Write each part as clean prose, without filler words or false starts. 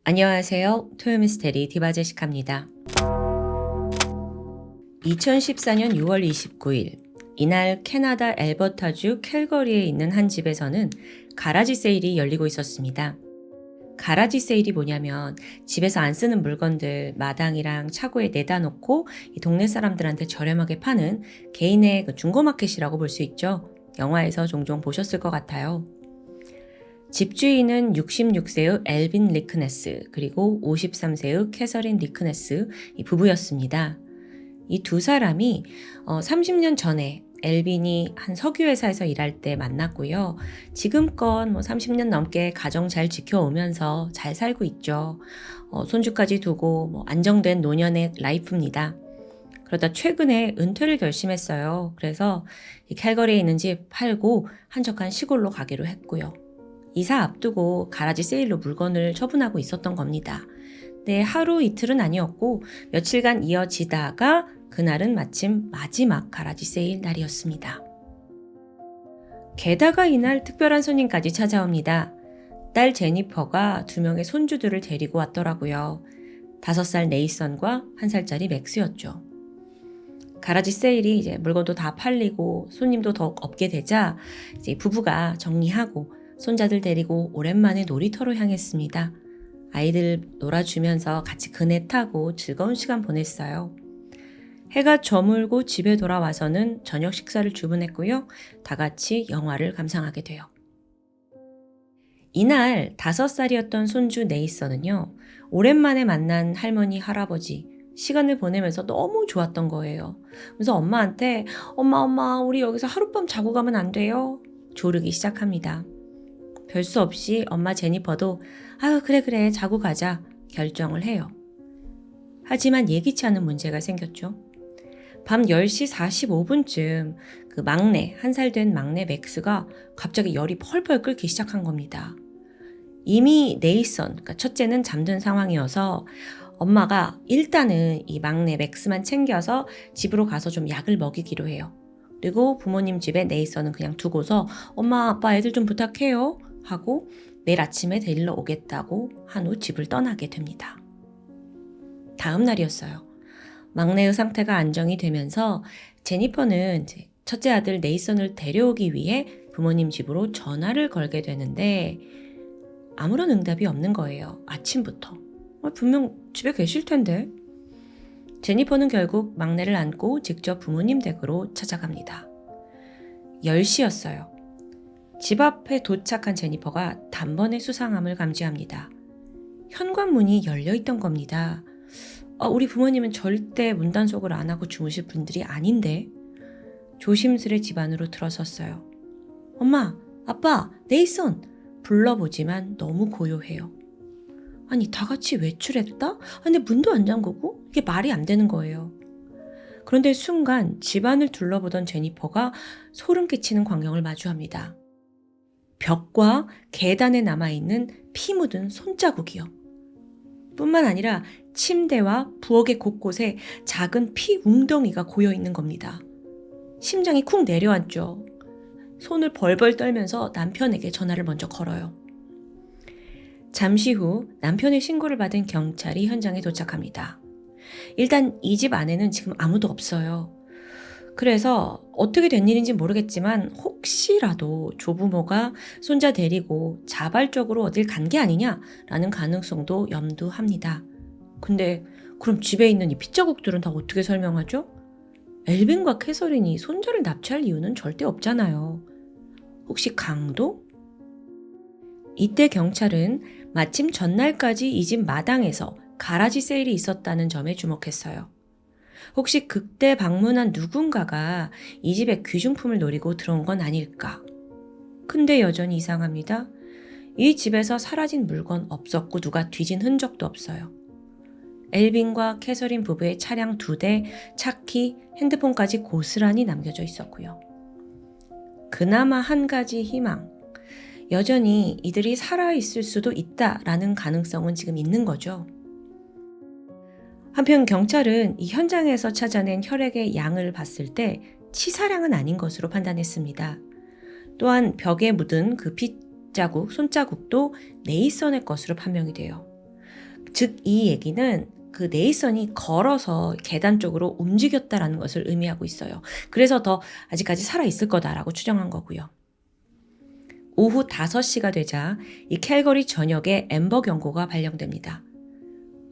안녕하세요. 토요미스테리 디바제시카입니다. 2014년 6월 29일 이날 캐나다 엘버타주 캘거리에 있는 한 집에서는 가라지 세일이 열리고 있었습니다. 가라지 세일이 뭐냐면 집에서 안 쓰는 물건들 마당이랑 차고에 내다 놓고 이 동네 사람들한테 저렴하게 파는 개인의 중고마켓이라고 볼 수 있죠. 영화에서 종종 보셨을 것 같아요. 집주인은 66세의 엘빈 리크네스 그리고 53세의 캐서린 리크네스 이 부부였습니다. 이 두 사람이 30년 전에 엘빈이 한 석유회사에서 일할 때 만났고요. 지금껏 30년 넘게 가정 잘 지켜오면서 잘 살고 있죠. 손주까지 두고 안정된 노년의 라이프입니다. 그러다 최근에 은퇴를 결심했어요. 그래서 이 캘거리에 있는 집 팔고 한적한 시골로 가기로 했고요. 이사 앞두고 가라지 세일로 물건을 처분하고 있었던 겁니다. 네, 하루 이틀은 아니었고 며칠간 이어지다가 그날은 마침 마지막 가라지 세일 날이었습니다. 게다가 이날 특별한 손님까지 찾아옵니다. 딸 제니퍼가 2명의 손주들을 데리고 왔더라고요. 5살 네이선과 1살짜리 맥스였죠. 가라지 세일이 이제 물건도 다 팔리고 손님도 더 없게 되자 이제 부부가 정리하고 손자들 데리고 오랜만에 놀이터로 향했습니다. 아이들 놀아주면서 같이 그네 타고 즐거운 시간 보냈어요. 해가 저물고 집에 돌아와서는 저녁 식사를 주문했고요. 다 같이 영화를 감상하게 돼요. 이날 5살이었던 손주 네이선은요. 오랜만에 만난 할머니, 할아버지 시간을 보내면서 너무 좋았던 거예요. 그래서 엄마한테 엄마 우리 여기서 하룻밤 자고 가면 안 돼요? 조르기 시작합니다. 별 수 없이 엄마 제니퍼도 아유 그래 자고 가자 결정을 해요. 하지만 예기치 않은 문제가 생겼죠. 밤 10시 45분쯤 그 막내 1살 된 막내 맥스가 갑자기 열이 펄펄 끓기 시작한 겁니다. 이미 네이선 그러니까 첫째는 잠든 상황이어서 엄마가 일단은 이 막내 맥스만 챙겨서 집으로 가서 좀 약을 먹이기로 해요. 그리고 부모님 집에 네이선은 그냥 두고서 엄마 아빠 애들 좀 부탁해요 하고 내일 아침에 데리러 오겠다고 한 후 집을 떠나게 됩니다. 다음 날이었어요. 막내의 상태가 안정이 되면서 제니퍼는 이제 첫째 아들 네이선을 데려오기 위해 부모님 집으로 전화를 걸게 되는데 아무런 응답이 없는 거예요. 아침부터. 분명 집에 계실 텐데. 제니퍼는 결국 막내를 안고 직접 부모님 댁으로 찾아갑니다. 10시였어요. 집 앞에 도착한 제니퍼가 단번에 수상함을 감지합니다. 현관문이 열려있던 겁니다. 우리 부모님은 절대 문단속을 안 하고 주무실 분들이 아닌데. 조심스레 집 안으로 들어섰어요. 엄마, 아빠, 네이선! 불러보지만 너무 고요해요. 아니 다 같이 외출했다? 근데 문도 안 잠그고? 이게 말이 안 되는 거예요. 그런데 순간 집안을 둘러보던 제니퍼가 소름 끼치는 광경을 마주합니다. 벽과 계단에 남아있는 피 묻은 손자국이요. 뿐만 아니라 침대와 부엌의 곳곳에 작은 피 웅덩이가 고여있는 겁니다. 심장이 쿵 내려앉죠. 손을 벌벌 떨면서 남편에게 전화를 먼저 걸어요. 잠시 후 남편의 신고를 받은 경찰이 현장에 도착합니다. 일단 이 집 안에는 지금 아무도 없어요. 그래서 어떻게 된 일인지 모르겠지만 혹시라도 조부모가 손자 데리고 자발적으로 어딜 간 게 아니냐라는 가능성도 염두합니다. 근데 그럼 집에 있는 이 핏자국들은 다 어떻게 설명하죠? 엘빈과 캐서린이 손자를 납치할 이유는 절대 없잖아요. 혹시 강도? 이때 경찰은 마침 전날까지 이 집 마당에서 가라지 세일이 있었다는 점에 주목했어요. 혹시 그때 방문한 누군가가 이 집에 귀중품을 노리고 들어온 건 아닐까? 근데 여전히 이상합니다. 이 집에서 사라진 물건 없었고 누가 뒤진 흔적도 없어요. 엘빈과 캐서린 부부의 차량 2대, 차키, 핸드폰까지 고스란히 남겨져 있었고요. 그나마 한 가지 희망. 여전히 이들이 살아있을 수도 있다라는 가능성은 지금 있는 거죠. 한편 경찰은 이 현장에서 찾아낸 혈액의 양을 봤을 때 치사량은 아닌 것으로 판단했습니다. 또한 벽에 묻은 그 핏자국, 손자국도 네이선의 것으로 판명이 돼요. 즉 이 얘기는 그 네이선이 걸어서 계단 쪽으로 움직였다라는 것을 의미하고 있어요. 그래서 더 아직까지 살아있을 거다라고 추정한 거고요. 오후 5시가 되자 이 캘거리 전역에 앰버 경고가 발령됩니다.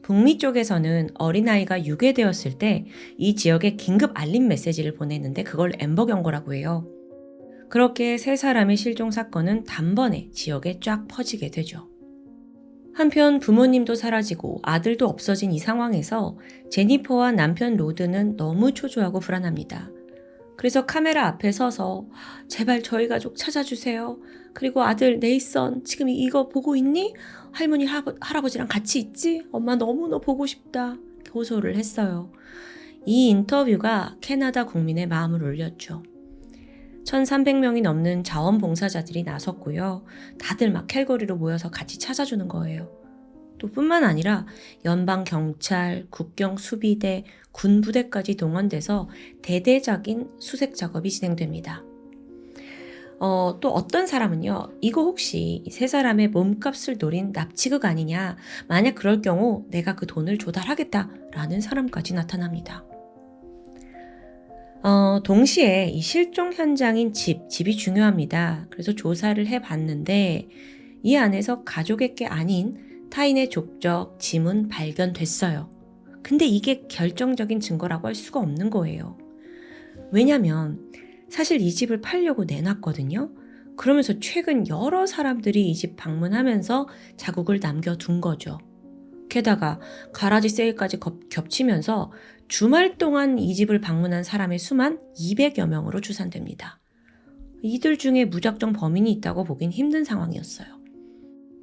북미 쪽에서는 어린아이가 유괴되었을 때 이 지역에 긴급 알림 메시지를 보냈는데 그걸 앰버 경고라고 해요. 그렇게 3사람의 실종 사건은 단번에 지역에 쫙 퍼지게 되죠. 한편 부모님도 사라지고 아들도 없어진 이 상황에서 제니퍼와 남편 로드는 너무 초조하고 불안합니다. 그래서 카메라 앞에 서서 제발 저희 가족 찾아주세요. 그리고 아들 네이선 지금 이거 보고 있니? 할머니 할아버지랑 같이 있지? 엄마 너무너무 보고 싶다. 호소를 했어요. 이 인터뷰가 캐나다 국민의 마음을 울렸죠. 1,300명이 넘는 자원봉사자들이 나섰고요. 다들 막 캘거리로 모여서 같이 찾아주는 거예요. 또 뿐만 아니라 연방경찰, 국경수비대, 군부대까지 동원돼서 대대적인 수색 작업이 진행됩니다. 또 어떤 사람은요, 이거 혹시 3사람의 몸값을 노린 납치극 아니냐, 만약 그럴 경우 내가 그 돈을 조달하겠다라는 사람까지 나타납니다. 동시에 이 실종 현장인 집이 중요합니다. 그래서 조사를 해봤는데 이 안에서 가족의 게 아닌 타인의 족적, 지문 발견됐어요. 근데 이게 결정적인 증거라고 할 수가 없는 거예요. 왜냐면 사실 이 집을 팔려고 내놨거든요. 그러면서 최근 여러 사람들이 이 집 방문하면서 자국을 남겨둔 거죠. 게다가 가라지 세일까지 겹치면서 주말 동안 이 집을 방문한 사람의 수만 200여 명으로 추산됩니다. 이들 중에 무작정 범인이 있다고 보긴 힘든 상황이었어요.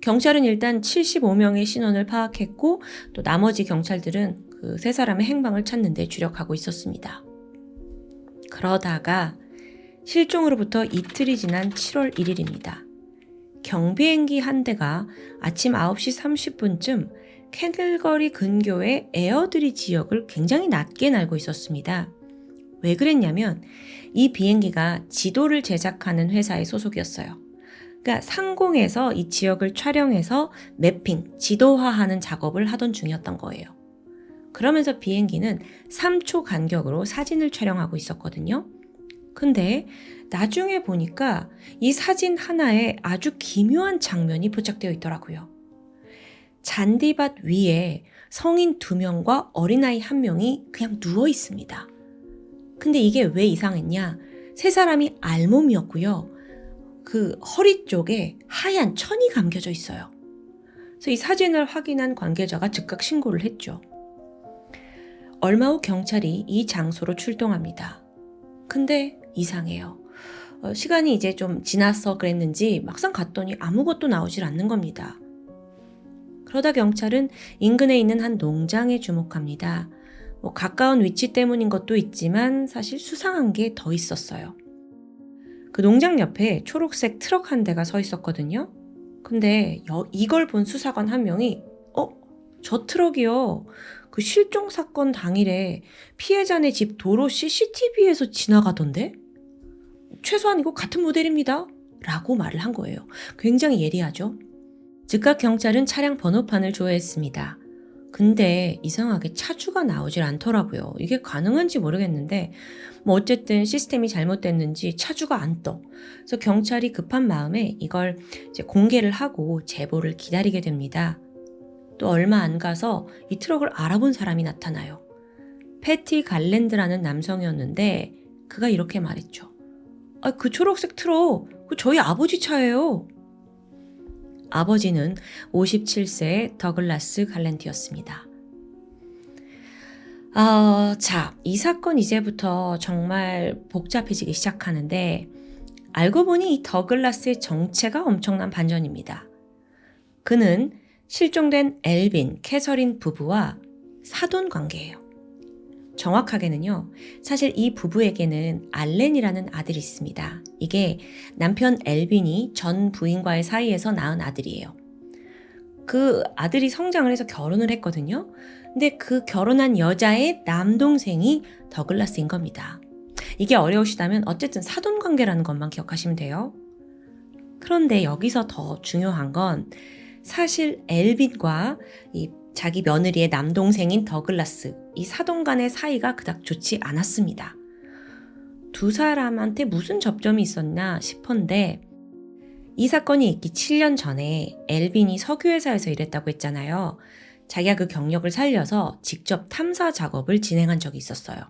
경찰은 일단 75명의 신원을 파악했고 또 나머지 경찰들은 그 3사람의 행방을 찾는 데 주력하고 있었습니다. 그러다가 실종으로부터 이틀이 지난 7월 1일입니다. 경비행기 한 대가 아침 9시 30분쯤 캘거리 근교의 에어드리 지역을 굉장히 낮게 날고 있었습니다. 왜 그랬냐면 이 비행기가 지도를 제작하는 회사의 소속이었어요. 그러니까 상공에서 이 지역을 촬영해서 매핑, 지도화하는 작업을 하던 중이었던 거예요. 그러면서 비행기는 3초 간격으로 사진을 촬영하고 있었거든요. 근데 나중에 보니까 이 사진 하나에 아주 기묘한 장면이 포착되어 있더라고요. 잔디밭 위에 성인 2명과 어린아이 1명이 그냥 누워 있습니다. 근데 이게 왜 이상했냐? 3사람이 알몸이었고요. 그 허리 쪽에 하얀 천이 감겨져 있어요. 그래서 이 사진을 확인한 관계자가 즉각 신고를 했죠. 얼마 후 경찰이 이 장소로 출동합니다. 근데 이상해요. 시간이 이제 좀 지나서 그랬는지 막상 갔더니 아무것도 나오질 않는 겁니다. 그러다 경찰은 인근에 있는 한 농장에 주목합니다. 가까운 위치 때문인 것도 있지만 사실 수상한 게 더 있었어요. 그 농장 옆에 초록색 트럭 한 대가 서 있었거든요. 근데 이걸 본 수사관 한 명이 저 트럭이요. 그 실종 사건 당일에 피해자네 집 도로 CCTV에서 지나가던데? 최소한 이거 같은 모델입니다. 라고 말을 한 거예요. 굉장히 예리하죠. 즉각 경찰은 차량 번호판을 조회했습니다. 근데 이상하게 차주가 나오질 않더라고요. 이게 가능한지 모르겠는데 어쨌든 시스템이 잘못됐는지 차주가 안 떠. 그래서 경찰이 급한 마음에 이걸 이제 공개를 하고 제보를 기다리게 됩니다. 또 얼마 안 가서 이 트럭을 알아본 사람이 나타나요. 패티 갈랜드라는 남성이었는데 그가 이렇게 말했죠. 그 초록색 트럭 그 저희 아버지 차예요. 아버지는 57세의 더글라스 갈랜드였습니다. 자, 이 사건 이제부터 정말 복잡해지기 시작하는데 알고 보니 이 더글라스의 정체가 엄청난 반전입니다. 그는 실종된 엘빈, 캐서린 부부와 사돈 관계예요. 정확하게는요, 사실 이 부부에게는 알렌이라는 아들이 있습니다. 이게 남편 엘빈이 전 부인과의 사이에서 낳은 아들이에요. 그 아들이 성장을 해서 결혼을 했거든요. 근데 그 결혼한 여자의 남동생이 더글라스인 겁니다. 이게 어려우시다면 어쨌든 사돈 관계라는 것만 기억하시면 돼요. 그런데 여기서 더 중요한 건 사실 엘빈과 이 자기 며느리의 남동생인 더글라스, 이 사돈 간의 사이가 그닥 좋지 않았습니다. 두 사람한테 무슨 접점이 있었나 싶은데 이 사건이 있기 7년 전에 엘빈이 석유회사에서 일했다고 했잖아요. 자기가 그 경력을 살려서 직접 탐사 작업을 진행한 적이 있었어요.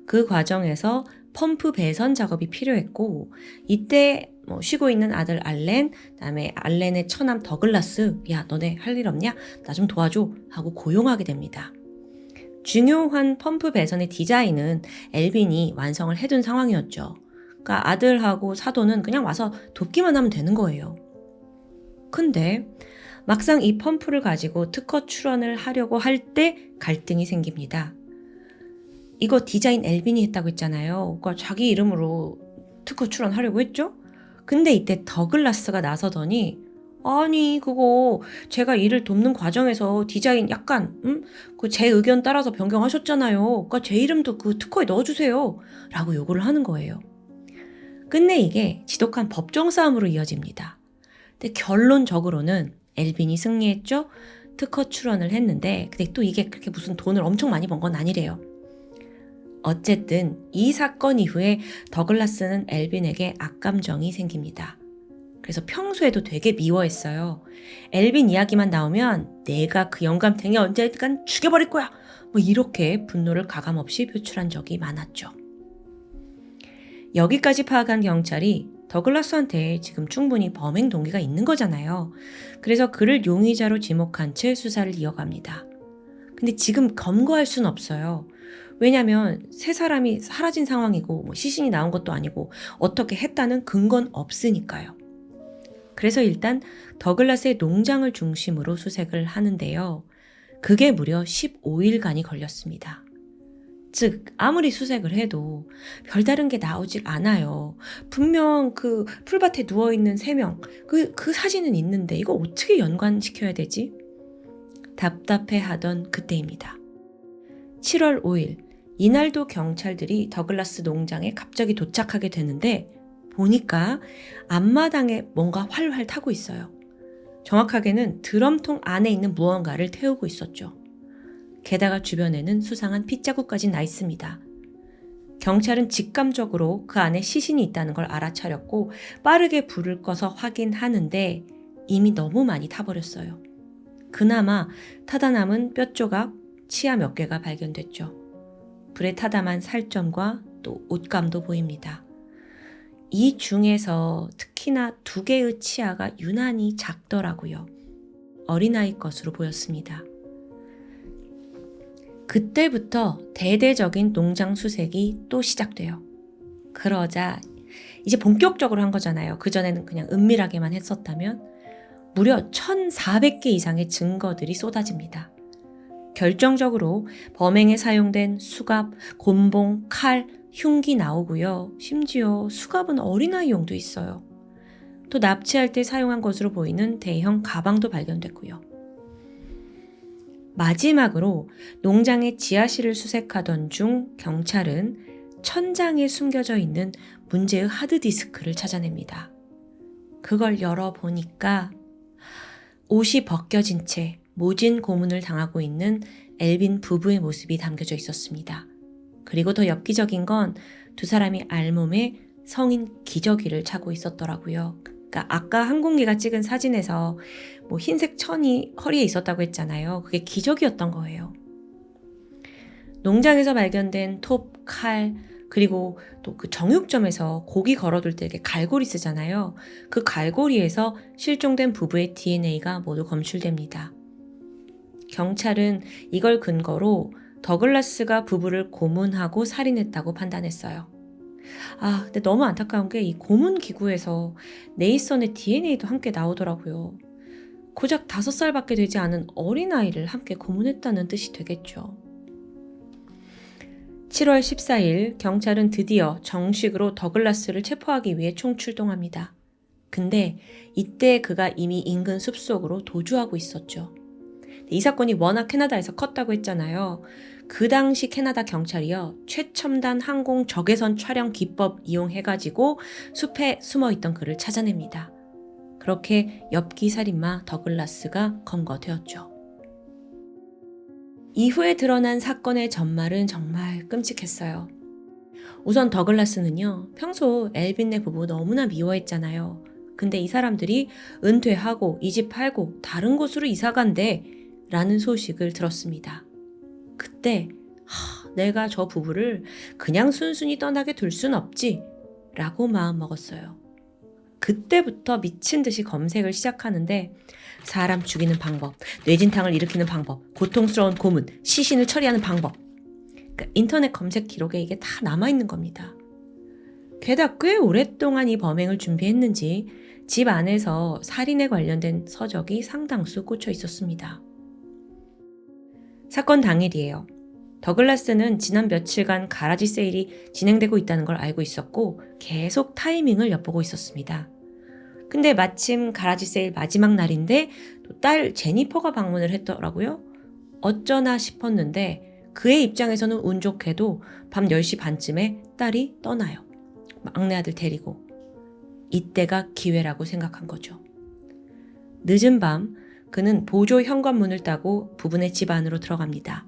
그 과정에서 펌프 배선 작업이 필요했고 이때 쉬고 있는 아들 알렌, 그다음에 알렌의 처남 더글라스, 야 너네 할 일 없냐? 나 좀 도와줘 하고 고용하게 됩니다. 중요한 펌프 배선의 디자인은 엘빈이 완성을 해둔 상황이었죠. 그러니까 아들하고 사돈은 그냥 와서 돕기만 하면 되는 거예요. 근데 막상 이 펌프를 가지고 특허 출원을 하려고 할 때 갈등이 생깁니다. 이거 디자인 엘빈이 했다고 했잖아요. 그러니까 자기 이름으로 특허 출원하려고 했죠? 근데 이때 더글라스가 나서더니 아니 그거 제가 일을 돕는 과정에서 디자인 약간 그 제 의견 따라서 변경하셨잖아요. 그러니까 제 이름도 그 특허에 넣어주세요. 라고 요구를 하는 거예요. 끝내 이게 지독한 법정 싸움으로 이어집니다. 근데 결론적으로는 엘빈이 승리했죠. 특허 출원을 했는데 근데 또 이게 그렇게 무슨 돈을 엄청 많이 번 건 아니래요. 어쨌든 이 사건 이후에 더글라스는 엘빈에게 악감정이 생깁니다. 그래서 평소에도 되게 미워했어요. 엘빈 이야기만 나오면 내가 그 영감탱이 언젠간 죽여버릴 거야! 이렇게 분노를 가감없이 표출한 적이 많았죠. 여기까지 파악한 경찰이 더글라스한테 지금 충분히 범행 동기가 있는 거잖아요. 그래서 그를 용의자로 지목한 채 수사를 이어갑니다. 근데 지금 검거할 수는 없어요. 왜냐면 세 사람이 사라진 상황이고 시신이 나온 것도 아니고 어떻게 했다는 근거는 없으니까요. 그래서 일단 더글라스의 농장을 중심으로 수색을 하는데요. 그게 무려 15일간이 걸렸습니다. 즉 아무리 수색을 해도 별다른 게 나오질 않아요. 분명 그 풀밭에 누워있는 3명 그 사진은 있는데 이거 어떻게 연관시켜야 되지? 답답해하던 그때입니다. 7월 5일 이날도 경찰들이 더글라스 농장에 갑자기 도착하게 되는데 보니까 앞마당에 뭔가 활활 타고 있어요. 정확하게는 드럼통 안에 있는 무언가를 태우고 있었죠. 게다가 주변에는 수상한 핏자국까지 나 있습니다. 경찰은 직감적으로 그 안에 시신이 있다는 걸 알아차렸고 빠르게 불을 꺼서 확인하는데 이미 너무 많이 타버렸어요. 그나마 타다 남은 뼈 조각, 치아 몇 개가 발견됐죠. 불에 타담한 살점과 또 옷감도 보입니다. 이 중에서 특히나 2개의 치아가 유난히 작더라고요. 어린아이 것으로 보였습니다. 그때부터 대대적인 농장 수색이 또 시작돼요. 그러자 이제 본격적으로 한 거잖아요. 그전에는 그냥 은밀하게만 했었다면 무려 1,400개 이상의 증거들이 쏟아집니다. 결정적으로 범행에 사용된 수갑, 곤봉, 칼, 흉기 나오고요. 심지어 수갑은 어린아이용도 있어요. 또 납치할 때 사용한 것으로 보이는 대형 가방도 발견됐고요. 마지막으로 농장의 지하실을 수색하던 중 경찰은 천장에 숨겨져 있는 문제의 하드디스크를 찾아냅니다. 그걸 열어보니까 옷이 벗겨진 채 모진 고문을 당하고 있는 엘빈 부부의 모습이 담겨져 있었습니다. 그리고 더 엽기적인 건 두 사람이 알몸에 성인 기저귀를 차고 있었더라고요. 그러니까 아까 항공기가 찍은 사진에서 흰색 천이 허리에 있었다고 했잖아요. 그게 기저귀였던 거예요. 농장에서 발견된 톱, 칼, 그리고 또 그 정육점에서 고기 걸어둘 때 이렇게 갈고리 쓰잖아요. 그 갈고리에서 실종된 부부의 DNA가 모두 검출됩니다. 경찰은 이걸 근거로 더글라스가 부부를 고문하고 살인했다고 판단했어요. 근데 너무 안타까운 게 이 고문 기구에서 네이선의 DNA도 함께 나오더라고요. 고작 5살밖에 되지 않은 어린아이를 함께 고문했다는 뜻이 되겠죠. 7월 14일 경찰은 드디어 정식으로 더글라스를 체포하기 위해 총출동합니다. 근데 이때 그가 이미 인근 숲속으로 도주하고 있었죠. 이 사건이 워낙 캐나다에서 컸다고 했잖아요. 그 당시 캐나다 경찰이요. 최첨단 항공 적외선 촬영 기법 이용해가지고 숲에 숨어있던 그를 찾아냅니다. 그렇게 엽기 살인마 더글라스가 검거되었죠. 이후에 드러난 사건의 전말은 정말 끔찍했어요. 우선 더글라스는요, 평소 엘빈네 부부 너무나 미워했잖아요. 근데 이 사람들이 은퇴하고 이 집 팔고 다른 곳으로 이사 간대 라는 소식을 들었습니다. 그때 내가 저 부부를 그냥 순순히 떠나게 둘 순 없지 라고 마음먹었어요. 그때부터 미친 듯이 검색을 시작하는데 사람 죽이는 방법, 뇌진탕을 일으키는 방법, 고통스러운 고문, 시신을 처리하는 방법. 그러니까 인터넷 검색 기록에 이게 다 남아있는 겁니다. 게다가 꽤 오랫동안 이 범행을 준비했는지 집 안에서 살인에 관련된 서적이 상당수 꽂혀 있었습니다. 사건 당일이에요. 더글라스는 지난 며칠간 가라지 세일이 진행되고 있다는 걸 알고 있었고 계속 타이밍을 엿보고 있었습니다. 근데 마침 가라지 세일 마지막 날인데 또 딸 제니퍼가 방문을 했더라고요. 어쩌나 싶었는데 그의 입장에서는 운 좋게도 밤 10시 반쯤에 딸이 떠나요. 막내 아들 데리고. 이때가 기회라고 생각한 거죠. 늦은 밤 그는 보조 현관문을 따고 부부네 집 안으로 들어갑니다.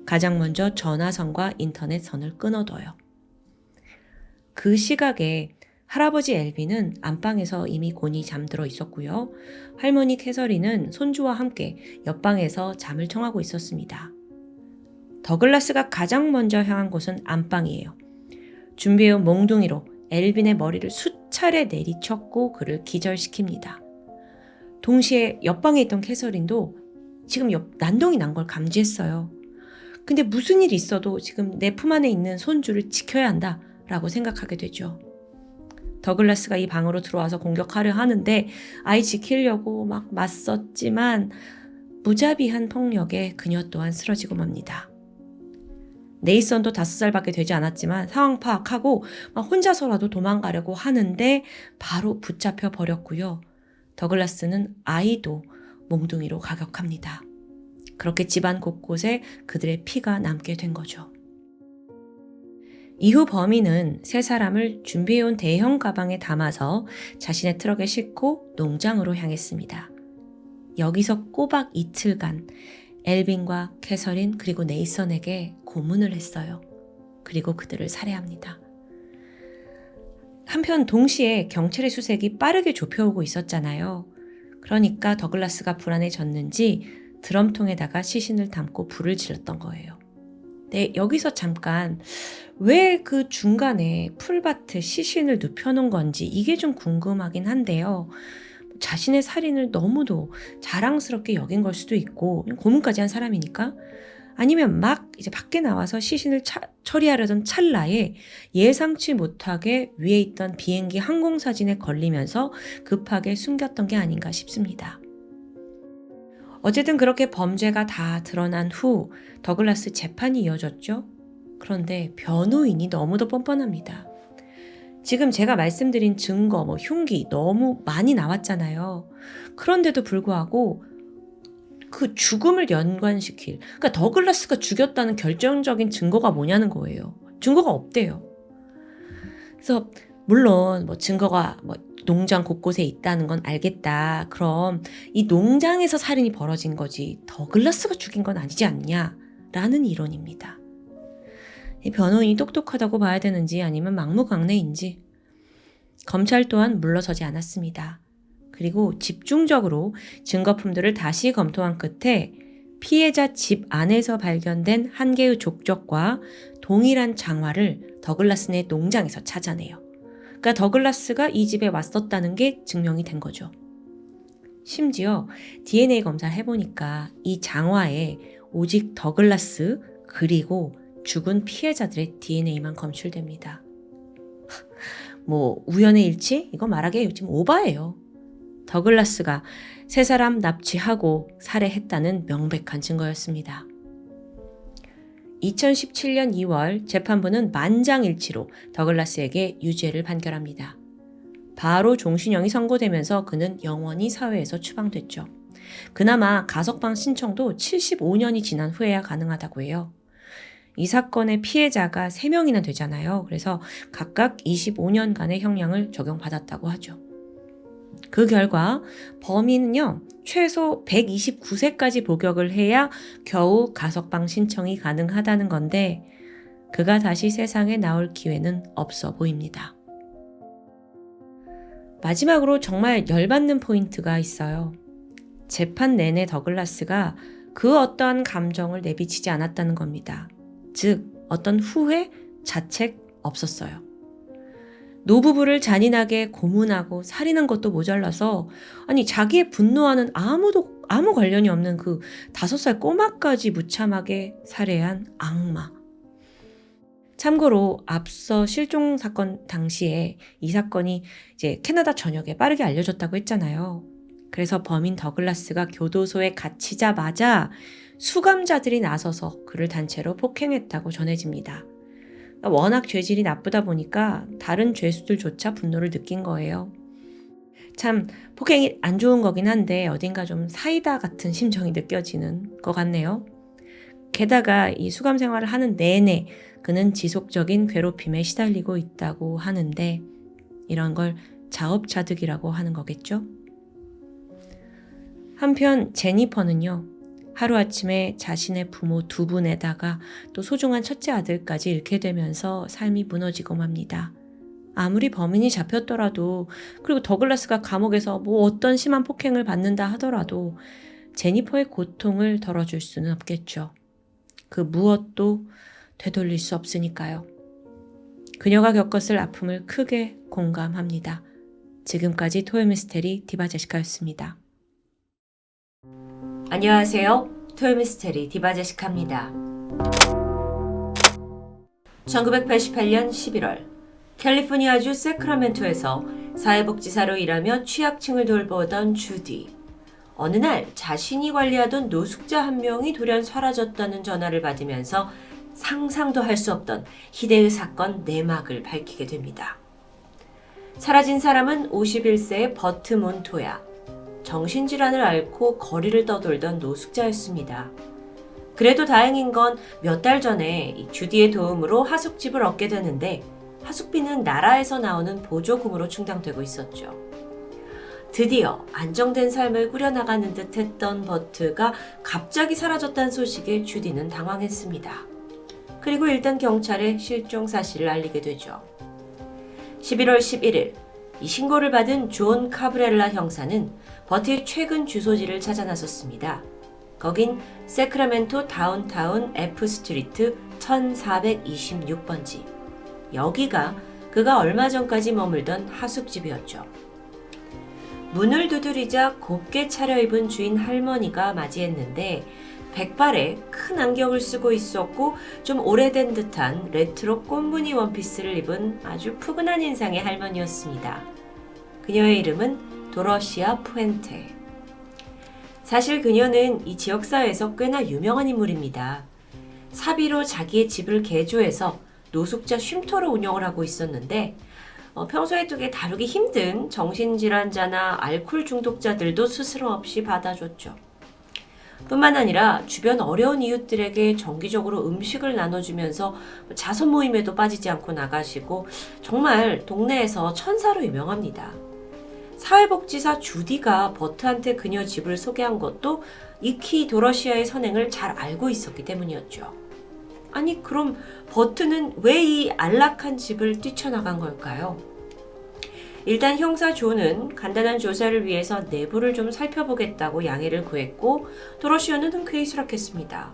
가장 먼저 전화선과 인터넷 선을 끊어둬요. 그 시각에 할아버지 엘빈은 안방에서 이미 곤히 잠들어 있었고요. 할머니 캐서린은 손주와 함께 옆방에서 잠을 청하고 있었습니다. 더글라스가 가장 먼저 향한 곳은 안방이에요. 준비해온 몽둥이로 엘빈의 머리를 수차례 내리쳤고 그를 기절시킵니다. 동시에 옆방에 있던 캐서린도 지금 난동이 난 걸 감지했어요. 근데 무슨 일이 있어도 지금 내 품 안에 있는 손주를 지켜야 한다라고 생각하게 되죠. 더글라스가 이 방으로 들어와서 공격하려 하는데 아이 지키려고 막 맞섰지만 무자비한 폭력에 그녀 또한 쓰러지고 맙니다. 네이선도 5살밖에 되지 않았지만 상황 파악하고 막 혼자서라도 도망가려고 하는데 바로 붙잡혀 버렸고요. 더글라스는 아이도 몽둥이로 가격합니다. 그렇게 집안 곳곳에 그들의 피가 남게 된 거죠. 이후 범인은 세 사람을 준비해온 대형 가방에 담아서 자신의 트럭에 싣고 농장으로 향했습니다. 여기서 꼬박 이틀간 엘빈과 캐서린 그리고 네이선에게 고문을 했어요. 그리고 그들을 살해합니다. 한편 동시에 경찰의 수색이 빠르게 좁혀오고 있었잖아요. 그러니까 더글라스가 불안해졌는지 드럼통에다가 시신을 담고 불을 질렀던 거예요. 네, 여기서 잠깐 왜 그 중간에 풀밭에 시신을 눕혀놓은 건지 이게 좀 궁금하긴 한데요. 자신의 살인을 너무도 자랑스럽게 여긴 걸 수도 있고 고문까지 한 사람이니까 아니면 막 이제 밖에 나와서 시신을 처리하려던 찰나에 예상치 못하게 위에 있던 비행기 항공사진에 걸리면서 급하게 숨겼던 게 아닌가 싶습니다. 어쨌든 그렇게 범죄가 다 드러난 후 더글라스 재판이 이어졌죠. 그런데 변호인이 너무도 뻔뻔합니다. 지금 제가 말씀드린 증거, 흉기 너무 많이 나왔잖아요. 그런데도 불구하고 그 죽음을 연관시킬, 그러니까 더글라스가 죽였다는 결정적인 증거가 뭐냐는 거예요. 증거가 없대요. 그래서 물론 증거가 농장 곳곳에 있다는 건 알겠다. 그럼 이 농장에서 살인이 벌어진 거지 더글라스가 죽인 건 아니지 않냐라는 이론입니다. 이 변호인이 똑똑하다고 봐야 되는지 아니면 막무가내인지 검찰 또한 물러서지 않았습니다. 그리고 집중적으로 증거품들을 다시 검토한 끝에 피해자 집 안에서 발견된 한 개의 족적과 동일한 장화를 더글라스네 농장에서 찾아내요. 그러니까 더글라스가 이 집에 왔었다는 게 증명이 된 거죠. 심지어 DNA 검사를 해보니까 이 장화에 오직 더글라스 그리고 죽은 피해자들의 DNA만 검출됩니다. 우연의 일치? 이거 말하기에 지금 오바예요. 더글라스가 세 사람 납치하고 살해했다는 명백한 증거였습니다. 2017년 2월 재판부는 만장일치로 더글라스에게 유죄를 판결합니다. 바로 종신형이 선고되면서 그는 영원히 사회에서 추방됐죠. 그나마 가석방 신청도 75년이 지난 후에야 가능하다고 해요. 이 사건의 피해자가 3명이나 되잖아요. 그래서 각각 25년간의 형량을 적용받았다고 하죠. 그 결과 범인은요, 최소 129세까지 복역을 해야 겨우 가석방 신청이 가능하다는 건데 그가 다시 세상에 나올 기회는 없어 보입니다. 마지막으로 정말 열받는 포인트가 있어요. 재판 내내 더글라스가 그 어떠한 감정을 내비치지 않았다는 겁니다. 즉, 어떤 후회, 자책 없었어요. 노부부를 잔인하게 고문하고 살인한 것도 모자라서 아니 자기의 분노와는 아무 관련이 없는 그 5살 꼬마까지 무참하게 살해한 악마. 참고로 앞서 실종 사건 당시에 이 사건이 이제 캐나다 전역에 빠르게 알려졌다고 했잖아요. 그래서 범인 더글라스가 교도소에 갇히자마자 수감자들이 나서서 그를 단체로 폭행했다고 전해집니다. 워낙 죄질이 나쁘다 보니까 다른 죄수들조차 분노를 느낀 거예요. 참 폭행이 안 좋은 거긴 한데 어딘가 좀 사이다 같은 심정이 느껴지는 것 같네요. 게다가 이 수감 생활을 하는 내내 그는 지속적인 괴롭힘에 시달리고 있다고 하는데 이런 걸 자업자득이라고 하는 거겠죠? 한편 제니퍼는요. 하루아침에 자신의 부모 2분에다가 또 소중한 첫째 아들까지 잃게 되면서 삶이 무너지고 맙니다. 아무리 범인이 잡혔더라도 그리고 더글라스가 감옥에서 뭐 어떤 심한 폭행을 받는다 하더라도 제니퍼의 고통을 덜어줄 수는 없겠죠. 그 무엇도 되돌릴 수 없으니까요. 그녀가 겪었을 아픔을 크게 공감합니다. 지금까지 토요미스테리 디바제시카였습니다. 안녕하세요. 토요미스테리 디바제시카입니다. 1988년 11월 캘리포니아주 세크라멘토에서 사회복지사로 일하며 취약층을 돌보던 주디. 어느 날 자신이 관리하던 노숙자 한 명이 돌연 사라졌다는 전화를 받으면서 상상도 할 수 없던 희대의 사건 내막을 밝히게 됩니다. 사라진 사람은 51세의 버트 몬토야. 정신질환을 앓고 거리를 떠돌던 노숙자였습니다. 그래도 다행인 건 몇 달 전에 주디의 도움으로 하숙집을 얻게 되는데 하숙비는 나라에서 나오는 보조금으로 충당되고 있었죠. 드디어 안정된 삶을 꾸려나가는 듯 했던 버트가 갑자기 사라졌다는 소식에 주디는 당황했습니다. 그리고 일단 경찰에 실종 사실을 알리게 되죠. 11월 11일 이 신고를 받은 존 카브렐라 형사는 버트의 최근 주소지를 찾아 나섰습니다. 거긴 세크라멘토 다운타운 F 스트리트 1426번지. 여기가 그가 얼마 전까지 머물던 하숙집이었죠. 문을 두드리자 곱게 차려입은 주인 할머니가 맞이했는데 백발에 큰 안경을 쓰고 있었고 좀 오래된 듯한 레트로 꽃무늬 원피스를 입은 아주 푸근한 인상의 할머니였습니다. 그녀의 이름은 도러시아 푸엔테. 사실 그녀는 이 지역사회에서 꽤나 유명한 인물입니다. 사비로 자기의 집을 개조해서 노숙자 쉼터를 운영을 하고 있었는데 평소에 되게 다루기 힘든 정신질환자나 알코올 중독자들도 스스럼 없이 받아줬죠. 뿐만 아니라 주변 어려운 이웃들에게 정기적으로 음식을 나눠주면서 자선 모임에도 빠지지 않고 나가시고 정말 동네에서 천사로 유명합니다. 사회복지사 주디가 버트한테 그녀 집을 소개한 것도 익히 도러시아의 선행을 잘 알고 있었기 때문이었죠. 아니 그럼 버트는 왜 이 안락한 집을 뛰쳐나간 걸까요? 일단 형사 존은 간단한 조사를 위해서 내부를 좀 살펴보겠다고 양해를 구했고 도러시아는 흔쾌히 수락했습니다.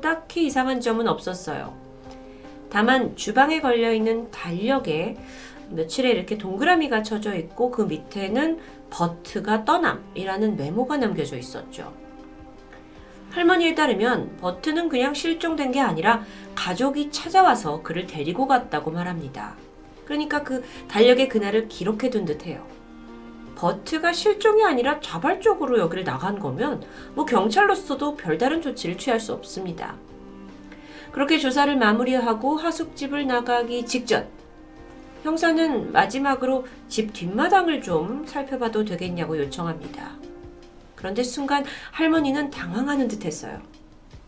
딱히 이상한 점은 없었어요. 다만 주방에 걸려있는 달력에 며칠에 이렇게 동그라미가 쳐져 있고 그 밑에는 버트가 떠남이라는 메모가 남겨져 있었죠. 할머니에 따르면 버트는 그냥 실종된 게 아니라 가족이 찾아와서 그를 데리고 갔다고 말합니다. 그러니까 그 달력에 그날을 기록해둔 듯해요. 버트가 실종이 아니라 자발적으로 여기를 나간 거면 경찰로서도 별다른 조치를 취할 수 없습니다. 그렇게 조사를 마무리하고 하숙집을 나가기 직전 형사는 마지막으로 집 뒷마당을 좀 살펴봐도 되겠냐고 요청합니다. 그런데 순간 할머니는 당황하는 듯 했어요.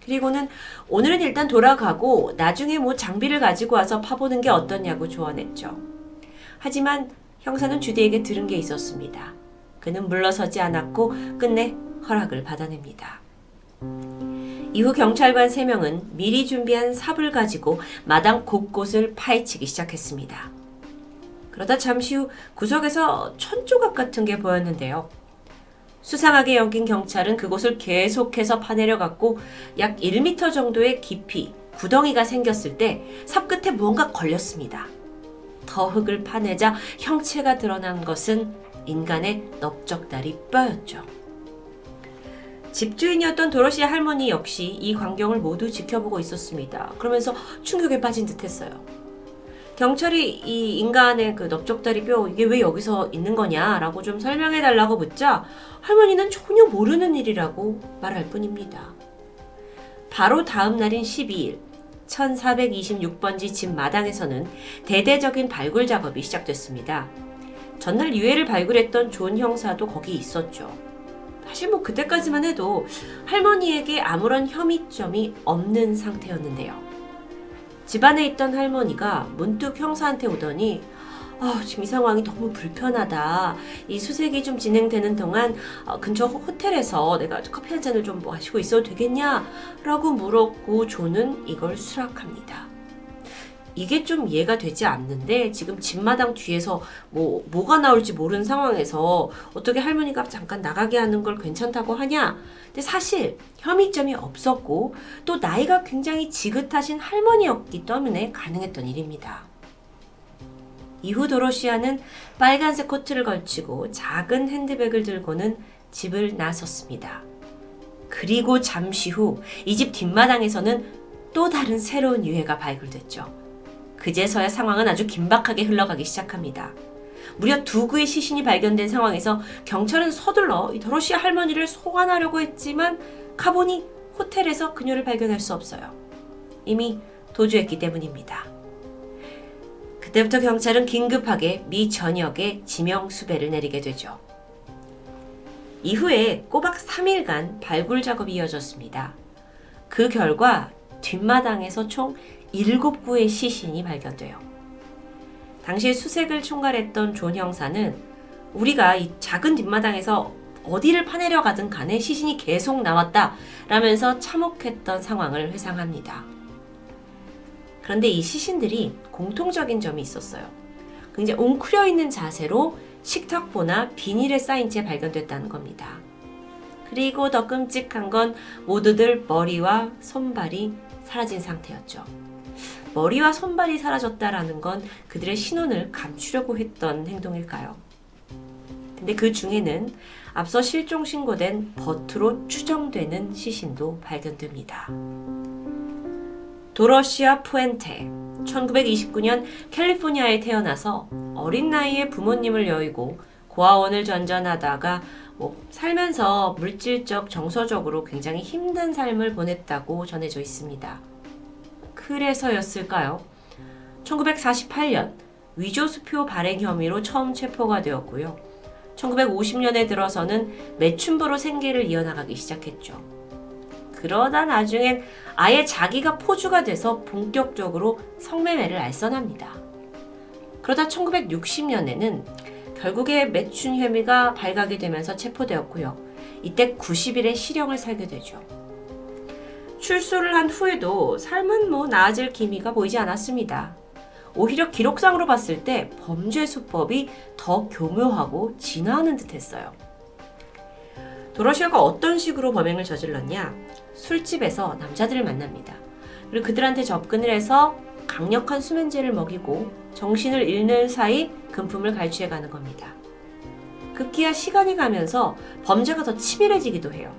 그리고는 오늘은 일단 돌아가고 나중에 장비를 가지고 와서 파보는 게 어떠냐고 조언했죠. 하지만 형사는 주디에게 들은 게 있었습니다. 그는 물러서지 않았고 끝내 허락을 받아냅니다. 이후 경찰관 3명은 미리 준비한 삽을 가지고 마당 곳곳을 파헤치기 시작했습니다. 그러다 잠시 후 구석에서 천조각 같은 게 보였는데요. 수상하게 여긴 경찰은 그곳을 계속해서 파내려 갔고 약 1m 정도의 깊이 구덩이가 생겼을 때 삽 끝에 무언가 걸렸습니다. 더 흙을 파내자 형체가 드러난 것은 인간의 넓적다리 뼈였죠. 집주인이었던 도로시 할머니 역시 이 광경을 모두 지켜보고 있었습니다. 그러면서 충격에 빠진 듯 했어요. 경찰이 이 인간의 그 넓적다리 뼈 이게 왜 여기서 있는 거냐라고 좀 설명해달라고 묻자 할머니는 전혀 모르는 일이라고 말할 뿐입니다. 바로 다음 날인 12일 1426번지 집 마당에서는 대대적인 발굴 작업이 시작됐습니다. 전날 유해를 발굴했던 존 형사도 거기 있었죠. 사실 그때까지만 해도 할머니에게 아무런 혐의점이 없는 상태였는데요. 집안에 있던 할머니가 문득 형사한테 오더니 지금 이 상황이 너무 불편하다. 이 수색이 좀 진행되는 동안 근처 호텔에서 내가 커피 한 잔을 좀 마시고 있어도 되겠냐? 라고 물었고 존은 이걸 수락합니다. 이게 좀 이해가 되지 않는데 지금 집마당 뒤에서 뭐가 나올지 모르는 상황에서 어떻게 할머니가 잠깐 나가게 하는 걸 괜찮다고 하냐? 근데 사실 혐의점이 없었고 또 나이가 굉장히 지긋하신 할머니였기 때문에 가능했던 일입니다. 이후 도로시아는 빨간색 코트를 걸치고 작은 핸드백을 들고는 집을 나섰습니다. 그리고 잠시 후 이 집 뒷마당에서는 또 다른 새로운 유해가 발굴됐죠. 그제서야 상황은 아주 긴박하게 흘러가기 시작합니다. 무려 2구의 시신이 발견된 상황에서 경찰은 서둘러 도로시아 할머니를 소환하려고 했지만 가보니 호텔에서 그녀를 발견할 수 없어요. 이미 도주했기 때문입니다. 그때부터 경찰은 긴급하게 미 전역에 지명 수배를 내리게 되죠. 이후에 꼬박 3일간 발굴 작업이 이어졌습니다. 그 결과 뒷마당에서 총 7구의 시신이 발견돼요. 당시 수색을 총괄했던 존 형사는 우리가 이 작은 뒷마당에서 어디를 파내려 가든 간에 시신이 계속 나왔다 라면서 참혹했던 상황을 회상합니다. 그런데 이 시신들이 공통적인 점이 있었어요. 굉장히 웅크려 있는 자세로 식탁보나 비닐에 쌓인 채 발견됐다는 겁니다. 그리고 더 끔찍한 건 모두들 머리와 손발이 사라진 상태였죠. 머리와 손발이 사라졌다라는 건 그들의 신원을 감추려고 했던 행동일까요? 근데 그 중에는 앞서 실종 신고된 버트로 추정되는 시신도 발견됩니다. 도로시아 푸엔테, 1929년 캘리포니아에 태어나서 어린 나이에 부모님을 여의고 고아원을 전전하다가 살면서 물질적, 정서적으로 굉장히 힘든 삶을 보냈다고 전해져 있습니다. 그래서였을까요? 1948년 위조수표 발행 혐의로 처음 체포가 되었고요. 1950년에 들어서는 매춘부로 생계를 이어나가기 시작했죠. 그러다 나중엔 아예 자기가 포주가 돼서 본격적으로 성매매를 알선합니다. 그러다 1960년에는 결국에 매춘 혐의가 발각이 되면서 체포되었고요. 이때 90일의 실형을 살게 되죠. 출소를 한 후에도 삶은 나아질 기미가 보이지 않았습니다. 오히려 기록상으로 봤을 때 범죄 수법이 더 교묘하고 진화하는 듯했어요. 도로시아가 어떤 식으로 범행을 저질렀냐? 술집에서 남자들을 만납니다. 그리고 그들한테 접근을 해서 강력한 수면제를 먹이고 정신을 잃는 사이 금품을 갈취해가는 겁니다. 급기야 시간이 가면서 범죄가 더 치밀해지기도 해요.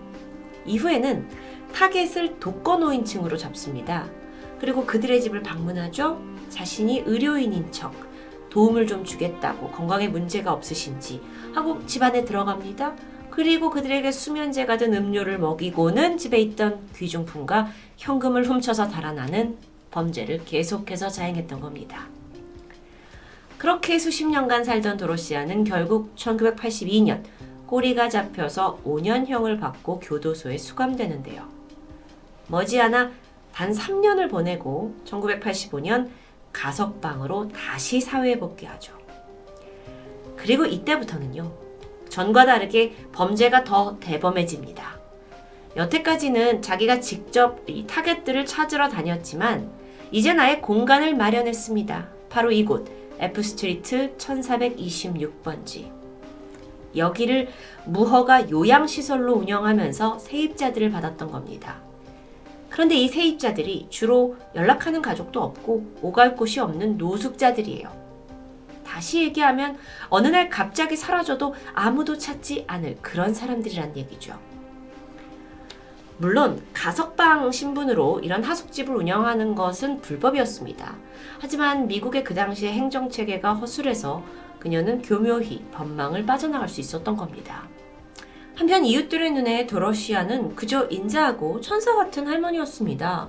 이후에는 타겟을 독거노인층으로 잡습니다. 그리고 그들의 집을 방문하죠. 자신이 의료인인 척 도움을 좀 주겠다고 건강에 문제가 없으신지 하고 집안에 들어갑니다. 그리고 그들에게 수면제가 든 음료를 먹이고는 집에 있던 귀중품과 현금을 훔쳐서 달아나는 범죄를 계속해서 자행했던 겁니다. 그렇게 수십 년간 살던 도로시아는 결국 1982년 꼬리가 잡혀서 5년형을 받고 교도소에 수감되는데요. 머지않아 단 3년을 보내고 1985년 가석방으로 다시 사회에 복귀하죠. 그리고 이때부터는요, 전과 다르게 범죄가 더 대범해집니다. 여태까지는 자기가 직접 이 타겟들을 찾으러 다녔지만 이젠 아예 공간을 마련했습니다. 바로 이곳 F스트리트 1426번지. 여기를 무허가 요양시설로 운영하면서 세입자들을 받았던 겁니다. 그런데 이 세입자들이 주로 연락하는 가족도 없고 오갈 곳이 없는 노숙자들이에요. 다시 얘기하면 어느 날 갑자기 사라져도 아무도 찾지 않을 그런 사람들이란 얘기죠. 물론 가석방 신분으로 이런 하숙집을 운영하는 것은 불법이었습니다. 하지만 미국의 그 당시의 행정체계가 허술해서 그녀는 교묘히 법망을 빠져나갈 수 있었던 겁니다. 한편 이웃들의 눈에 도로시아는 그저 인자하고 천사 같은 할머니였습니다.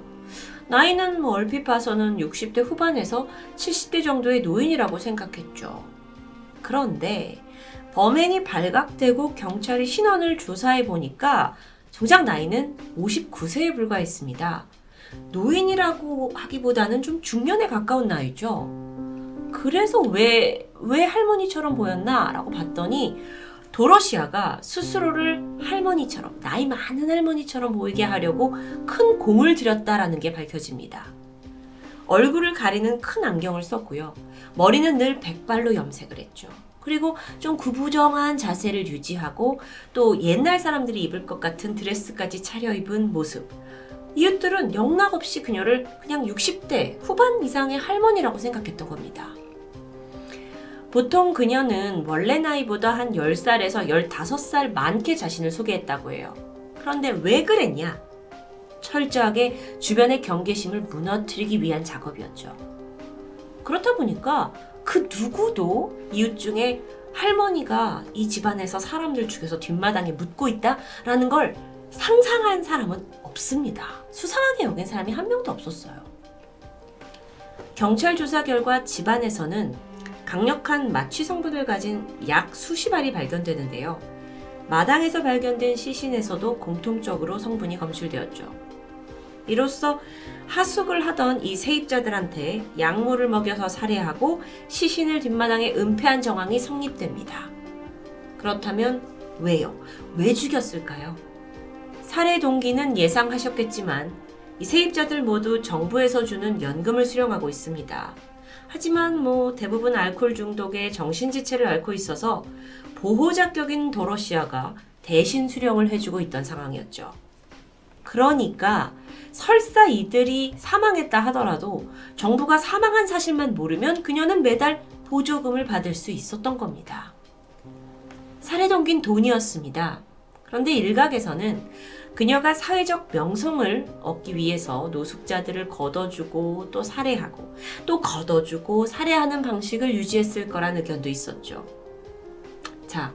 나이는 얼핏 봐서는 60대 후반에서 70대 정도의 노인이라고 생각했죠. 그런데 범행이 발각되고 경찰이 신원을 조사해 보니까 정작 나이는 59세에 불과했습니다. 노인이라고 하기보다는 좀 중년에 가까운 나이죠. 그래서 왜 할머니처럼 보였나? 라고 봤더니 도로시아가 스스로를 할머니처럼, 나이 많은 할머니처럼 보이게 하려고 큰 공을 들였다라는 게 밝혀집니다. 얼굴을 가리는 큰 안경을 썼고요. 머리는 늘 백발로 염색을 했죠. 그리고 좀 구부정한 자세를 유지하고 또 옛날 사람들이 입을 것 같은 드레스까지 차려입은 모습. 이웃들은 영락없이 그녀를 그냥 60대 후반 이상의 할머니라고 생각했던 겁니다. 보통 그녀는 원래 나이보다 한 10살에서 15살 많게 자신을 소개했다고 해요. 그런데 왜 그랬냐? 철저하게 주변의 경계심을 무너뜨리기 위한 작업이었죠. 그렇다 보니까 그 누구도 이웃 중에 할머니가 이 집안에서 사람들 중에서 뒷마당에 묻고 있다라는 걸 상상한 사람은 없습니다. 수상하게 여긴 사람이 한 명도 없었어요. 경찰 조사 결과 집안에서는 강력한 마취 성분을 가진 약 수십 알이 발견되는데요. 마당에서 발견된 시신에서도 공통적으로 성분이 검출되었죠. 이로써 하숙을 하던 이 세입자들한테 약물을 먹여서 살해하고 시신을 뒷마당에 은폐한 정황이 성립됩니다. 그렇다면 왜요? 왜 죽였을까요? 살해 동기는 예상하셨겠지만 이 세입자들 모두 정부에서 주는 연금을 수령하고 있습니다. 하지만 대부분 알코올 중독에 정신지체를 앓고 있어서 보호자격인 도로시아가 대신 수령을 해주고 있던 상황이었죠. 그러니까 설사 이들이 사망했다 하더라도 정부가 사망한 사실만 모르면 그녀는 매달 보조금을 받을 수 있었던 겁니다. 살해 동기는 돈이었습니다. 그런데 일각에서는 그녀가 사회적 명성을 얻기 위해서 노숙자들을 걷어주고 또 살해하고 또 걷어주고 살해하는 방식을 유지했을 거란 의견도 있었죠. 자,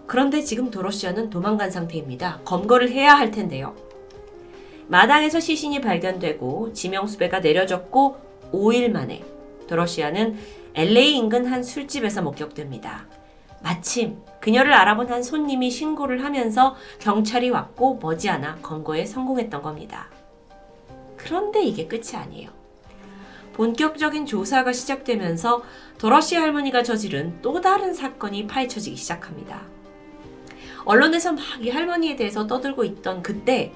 그런데 지금 도로시아는 도망간 상태입니다. 검거를 해야 할 텐데요. 마당에서 시신이 발견되고 지명수배가 내려졌고 5일 만에 도로시아는 LA 인근 한 술집에서 목격됩니다. 마침 그녀를 알아본 한 손님이 신고를 하면서 경찰이 왔고 머지않아 검거에 성공했던 겁니다. 그런데 이게 끝이 아니에요. 본격적인 조사가 시작되면서 도로시아 할머니가 저지른 또 다른 사건이 파헤쳐지기 시작합니다. 언론에서 막 이 할머니에 대해서 떠들고 있던 그때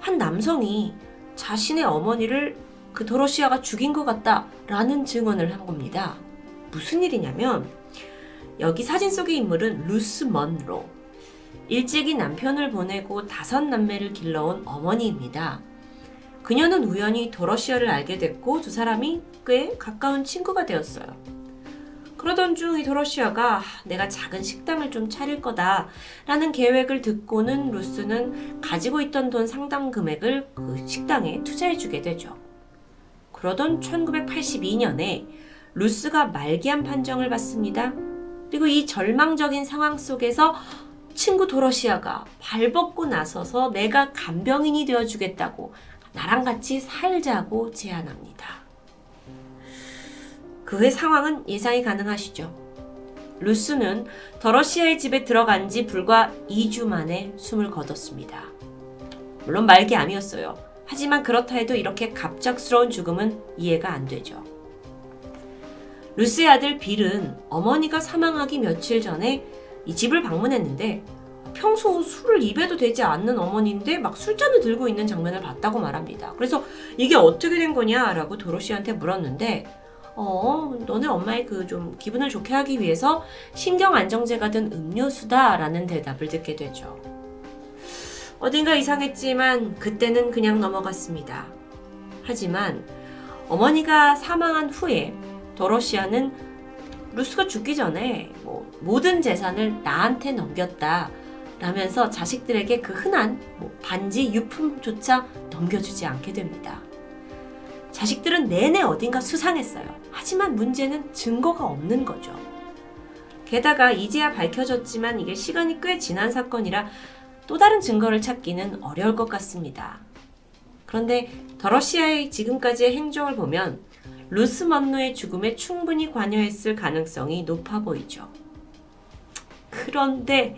한 남성이 자신의 어머니를 그 도로시아가 죽인 것 같다라는 증언을 한 겁니다. 무슨 일이냐면 여기 사진 속의 인물은 루스 먼로. 일찍이 남편을 보내고 5남매를 길러온 어머니입니다. 그녀는 우연히 도로시아를 알게 됐고 두 사람이 꽤 가까운 친구가 되었어요. 그러던 중 이 도로시아가 내가 작은 식당을 좀 차릴 거다라는 계획을 듣고는 루스는 가지고 있던 돈 상당 금액을 그 식당에 투자해주게 되죠. 그러던 1982년에 루스가 말기암 판정을 받습니다. 그리고 이 절망적인 상황 속에서 친구 도로시아가 발벗고 나서서 내가 간병인이 되어주겠다고 나랑 같이 살자고 제안합니다. 그 후의 상황은 예상이 가능하시죠. 루스는 도로시아의 집에 들어간 지 불과 2주 만에 숨을 거뒀습니다. 물론 말기암이었어요. 하지만 그렇다 해도 이렇게 갑작스러운 죽음은 이해가 안 되죠. 루스의 아들 빌은 어머니가 사망하기 며칠 전에 이 집을 방문했는데 평소 술을 입에도 되지 않는 어머니인데 막 술잔을 들고 있는 장면을 봤다고 말합니다. 그래서 이게 어떻게 된 거냐라고 도로시한테 물었는데 너네 엄마의 그 좀 기분을 좋게 하기 위해서 신경 안정제가 든 음료수다라는 대답을 듣게 되죠. 어딘가 이상했지만 그때는 그냥 넘어갔습니다. 하지만 어머니가 사망한 후에 도로시아는 루스가 죽기 전에 모든 재산을 나한테 넘겼다 라면서 자식들에게 그 흔한 반지 유품조차 넘겨주지 않게 됩니다. 자식들은 내내 어딘가 수상했어요. 하지만 문제는 증거가 없는 거죠. 게다가 이제야 밝혀졌지만 이게 시간이 꽤 지난 사건이라 또 다른 증거를 찾기는 어려울 것 같습니다. 그런데 더러시아의 지금까지의 행적을 보면 루스 먼로의 죽음에 충분히 관여했을 가능성이 높아 보이죠. 그런데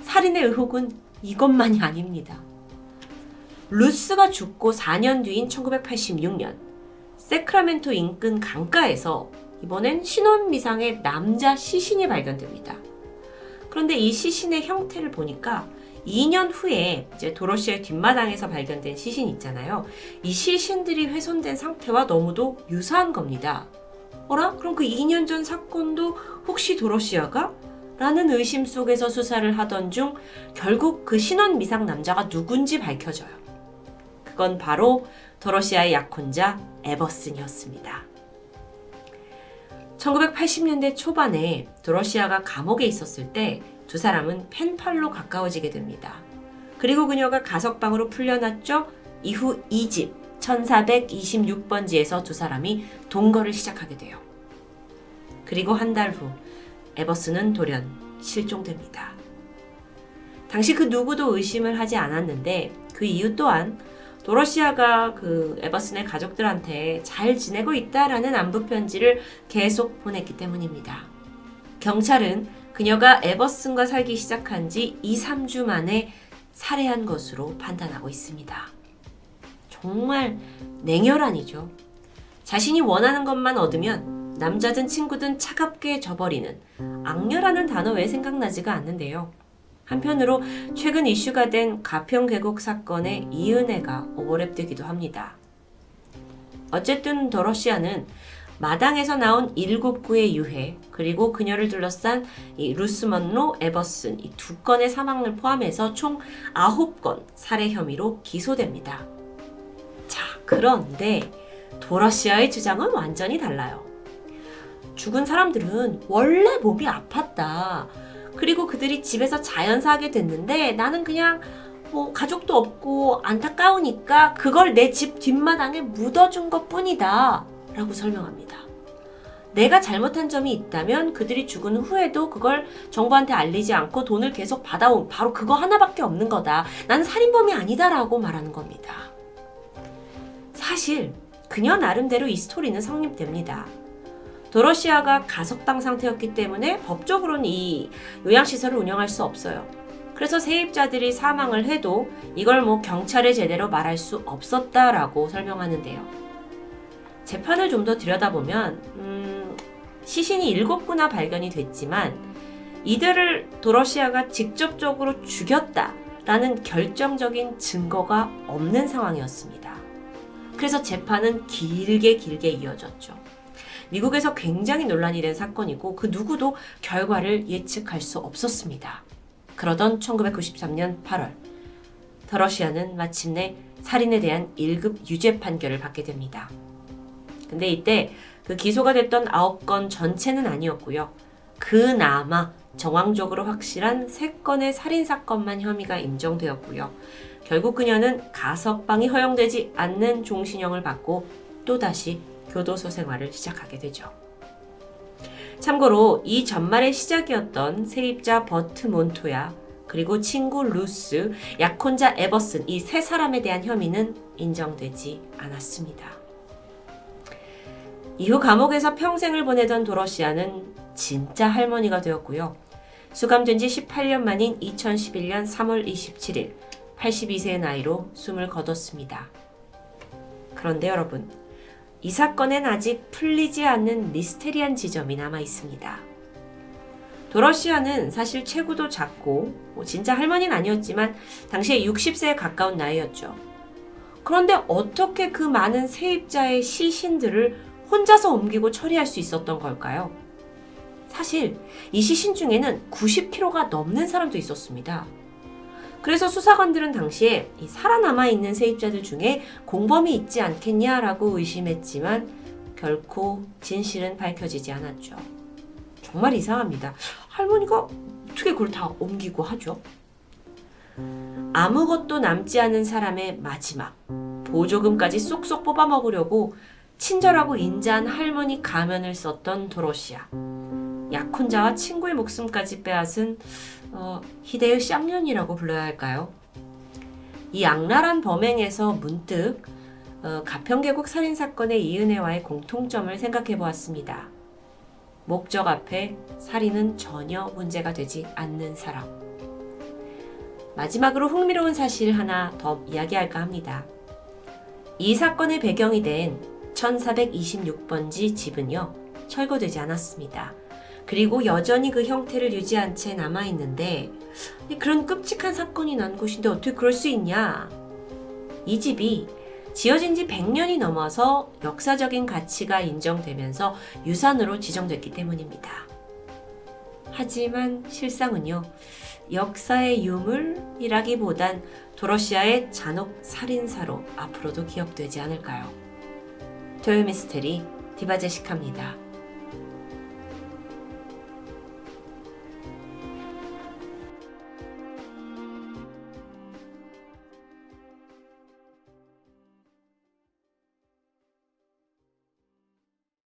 살인의 의혹은 이것만이 아닙니다. 루스가 죽고 4년 뒤인 1986년 세크라멘토 인근 강가에서 이번엔 신혼미상의 남자 시신이 발견됩니다. 그런데 이 시신의 형태를 보니까 2년 후에 이제 도로시아의 뒷마당에서 발견된 시신 있잖아요. 이 시신들이 훼손된 상태와 너무도 유사한 겁니다. 어라? 그럼 그 2년 전 사건도 혹시 도로시아가? 라는 의심 속에서 수사를 하던 중 결국 그 신혼 미상 남자가 누군지 밝혀져요. 그건 바로 도로시아의 약혼자 에버슨이었습니다. 1980년대 초반에 도로시아가 감옥에 있었을 때 두 사람은 펜팔로 가까워지게 됩니다. 그리고 그녀가 가석방으로 풀려났죠. 이후 2집 1426번지에서 두 사람이 동거를 시작하게 돼요. 그리고 한 달 후 에버슨은 돌연 실종됩니다. 당시 그 누구도 의심을 하지 않았는데 그 이유 또한 도로시아가 그 에버슨의 가족들한테 잘 지내고 있다라는 안부 편지를 계속 보냈기 때문입니다. 경찰은 그녀가 에버슨과 살기 시작한 지 2, 3주 만에 살해한 것으로 판단하고 있습니다. 정말 냉혈한이죠. 자신이 원하는 것만 얻으면 남자든 친구든 차갑게 져버리는 악녀라는 단어 외에 생각나지가 않는데요. 한편으로 최근 이슈가 된 가평 계곡 사건의 이은혜가 오버랩되기도 합니다. 어쨌든 도로시아는 마당에서 나온 7구의 유해 그리고 그녀를 둘러싼 이 루스 먼로, 에버슨 이 2건의 사망을 포함해서 총 9건 살해 혐의로 기소됩니다. 자, 그런데 도로시아의 주장은 완전히 달라요. 죽은 사람들은 원래 몸이 아팠다. 그리고 그들이 집에서 자연사하게 됐는데 나는 그냥 가족도 없고 안타까우니까 그걸 내 집 뒷마당에 묻어준 것 뿐이다 라고 설명합니다. 내가 잘못한 점이 있다면 그들이 죽은 후에도 그걸 정부한테 알리지 않고 돈을 계속 받아온 바로 그거 하나밖에 없는 거다. 나는 살인범이 아니다라고 말하는 겁니다. 사실 그녀 나름대로 이 스토리는 성립됩니다. 도로시아가 가석방 상태였기 때문에 법적으로는 이 요양시설을 운영할 수 없어요. 그래서 세입자들이 사망을 해도 이걸 경찰에 제대로 말할 수 없었다라고 설명하는데요. 재판을 좀 더 들여다보면 시신이 7구나 발견이 됐지만 이들을 도로시아가 직접적으로 죽였다라는 결정적인 증거가 없는 상황이었습니다. 그래서 재판은 길게 이어졌죠. 미국에서 굉장히 논란이 된 사건이고 그 누구도 결과를 예측할 수 없었습니다. 그러던 1993년 8월 도로시아는 마침내 살인에 대한 1급 유죄 판결을 받게 됩니다. 근데 이때 그 기소가 됐던 9건 전체는 아니었고요. 그나마 정황적으로 확실한 3건의 살인사건만 혐의가 인정되었고요. 결국 그녀는 가석방이 허용되지 않는 종신형을 받고 또다시 교도소 생활을 시작하게 되죠. 참고로 이 전말의 시작이었던 세입자 버트 몬토야 그리고 친구 루스, 약혼자 에버슨 이 3사람에 대한 혐의는 인정되지 않았습니다. 이후 감옥에서 평생을 보내던 도로시아는 진짜 할머니가 되었고요. 수감된 지 18년 만인 2011년 3월 27일 82세의 나이로 숨을 거뒀습니다. 그런데 여러분, 이 사건엔 아직 풀리지 않는 미스테리한 지점이 남아 있습니다. 도러시아는 사실 체구도 작고 진짜 할머니는 아니었지만 당시에 60세에 가까운 나이였죠. 그런데 어떻게 그 많은 세입자의 시신들을 혼자서 옮기고 처리할 수 있었던 걸까요? 사실 이 시신 중에는 90kg가 넘는 사람도 있었습니다. 그래서 수사관들은 당시에 이 살아남아 있는 세입자들 중에 공범이 있지 않겠냐라고 의심했지만 결코 진실은 밝혀지지 않았죠. 정말 이상합니다. 할머니가 어떻게 그걸 다 옮기고 하죠? 아무것도 남지 않은 사람의 마지막, 보조금까지 쏙쏙 뽑아 먹으려고 친절하고 인자한 할머니 가면을 썼던 도로시아. 약혼자와 친구의 목숨까지 빼앗은 희대의 쌍년이라고 불러야 할까요? 이 악랄한 범행에서 문득 가평계곡 살인사건의 이은혜와의 공통점을 생각해 보았습니다. 목적 앞에 살인은 전혀 문제가 되지 않는 사람. 마지막으로 흥미로운 사실 하나 더 이야기할까 합니다. 이 사건의 배경이 된 1426번지 집은요, 철거되지 않았습니다. 그리고 여전히 그 형태를 유지한 채 남아있는데 그런 끔찍한 사건이 난 곳인데 어떻게 그럴 수 있냐? 이 집이 지어진 지 100년이 넘어서 역사적인 가치가 인정되면서 유산으로 지정됐기 때문입니다. 하지만 실상은요, 역사의 유물이라기보단 도러시아의 잔혹 살인사로 앞으로도 기억되지 않을까요? 토요 미스테리 디바제시카입니다.